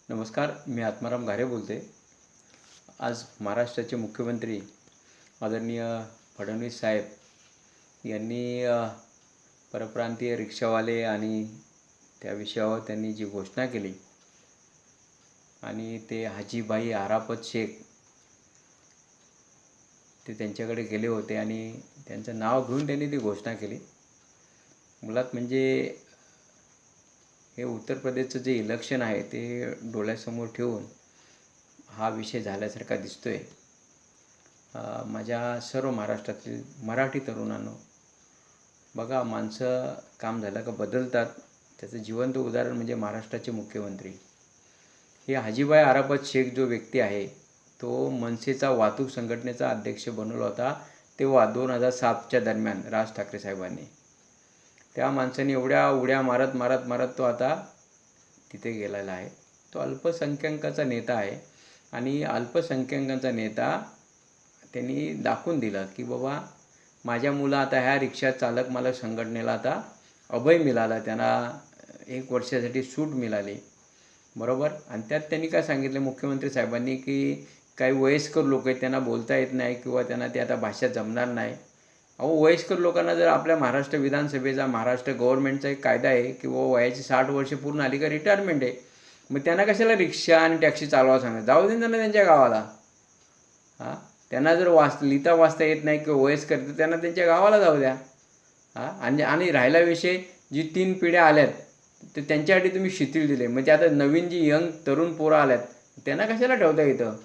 नमस्कार, मी आत्माराम घारे बोलते. आज महाराष्ट्राचे मुख्यमंत्री आदरणीय फडणवीस साहेब यांनी परप्रांतीय रिक्षावाले आणि त्या विषयावर त्यांनी जी घोषणा केली आणि ते हाजीभाई आरापत शेख ते त्यांच्याकडे गेले होते आणि त्यांचं नाव घेऊन त्यांनी ती घोषणा केली. मुळात म्हणजे हे उत्तर प्रदेशचं जे इलेक्शन आहे ते डोळ्यासमोर ठेवून हा विषय झाल्यासारखा दिसतोय. माझ्या सर्व महाराष्ट्रातील मराठी तरुणांनो, बघा, माणसं काम झालं का बदलतात. त्याचं जिवंत उदाहरण म्हणजे महाराष्ट्राचे मुख्यमंत्री हे हाजीभाई आरापत शेख जो व्यक्ती आहे तो मनसेचा वाहतूक संघटनेचा अध्यक्ष बनवला होता तेव्हा 2007च्या दरम्यान राज ठाकरे साहेबांनी. त्या माणसाने एवढ्या उड्या मारत मारत मारत तो आता तिथे गेलेला आहे. तो अल्पसंख्याकांचा नेता आहे आणि अल्पसंख्याकांचा नेता त्यांनी दाखवून दिलं की बाबा माझ्या मुलं आता ह्या रिक्षा चालक मला संघटनेला आता अभय मिळाला, त्यांना 1 वर्षासाठी सूट मिळाली, बरोबर. आणि त्यात त्यांनी काय सांगितलं मुख्यमंत्री साहेबांनी की काही वयस्कर लोक आहेत त्यांना बोलता येत नाही किंवा त्यांना ते आता भाषा जमणार नाही. अहो, वयस्कर लोकांना जर आपल्या महाराष्ट्र विधानसभेचा महाराष्ट्र गव्हर्नमेंटचा एक कायदा आहे की वयाची 60 वर्ष पूर्ण आली का रिटायरमेंट आहे, मग त्यांना कशाला रिक्षा आणि टॅक्सी चालवा सांगा. जाऊ दे त्यांना त्यांच्या गावाला. त्यांना जर लिहिता वाचता येत नाही किंवा वयस्कर तर त्यांना त्यांच्या गावाला जाऊ द्या. आणि राहिला विषय जी 3 पिढ्या आल्यात तर त्यांच्यासाठी तुम्ही शिथिल दिले, म्हणजे आता नवीन जी यंग तरुण पोरं आल्यात त्यांना कशाला ठेवता येतं.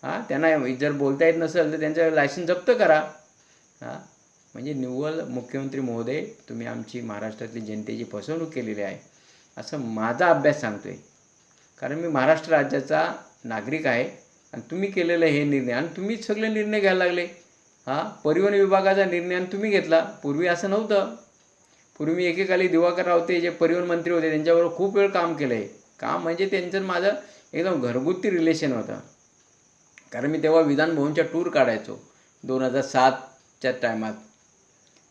त्यांना जर बोलता येत नसेल तर त्यांचं लायसन्स जप्त करा. म्हणजे निव्वळ मुख्यमंत्री महोदय, तुम्ही आमची महाराष्ट्रातली जनतेची फसवणूक केलेली आहे असं माझा अभ्यास सांगतो आहे. कारण मी महाराष्ट्र राज्याचा नागरिक आहे आणि तुम्ही केलेलं हे निर्णय आणि तुम्हीच सगळे निर्णय घ्यायला लागले. परिवहन विभागाचा निर्णय आणि तुम्ही घेतला. पूर्वी असं नव्हतं. पूर्वी मी एकेकाली दिवाकर रावते जे परिवहन मंत्री होते त्यांच्याबरोबर खूप वेळ काम केलं आहे. काम म्हणजे त्यांचं माझं एकदम घरगुती रिलेशन होतं. कारण मी तेव्हा विधानभवनच्या टूर काढायचो 2007च्या टायमात.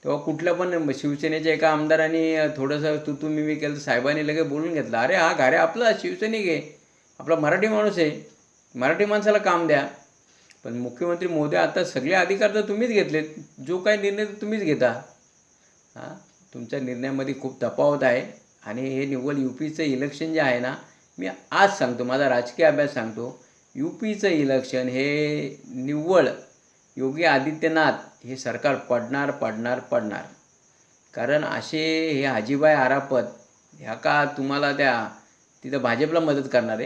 तेव्हा कुठल्या पण शिवसेनेच्या एका आमदारांनी थोडंसं तुम्ही केलं तर साहेबांनी लगेच बोलून घेतलं, अरे हा घारे आपला शिवसैनिक आहे, आपला मराठी माणूस आहे, मराठी माणसाला काम द्या. पण मुख्यमंत्री महोदय आता सगळे अधिकार तर तुम्हीच घेतलेत, जो काही निर्णय तुम्हीच घेता. तुमच्या निर्णयामध्ये खूप तफावत आहे. आणि हे निव्वळ UPचं इलेक्शन जे आहे ना, मी आज सांगतो, माझा राजकीय अभ्यास सांगतो, UPचं इलेक्शन हे निव्वळ योगी आदित्यनाथ हे सरकार पडणार पडणार पडणार. कारण असे हे हाजीभाई आरापत ह्या का तुम्हाला त्या तिथं भाजपला मदत करणार आहे.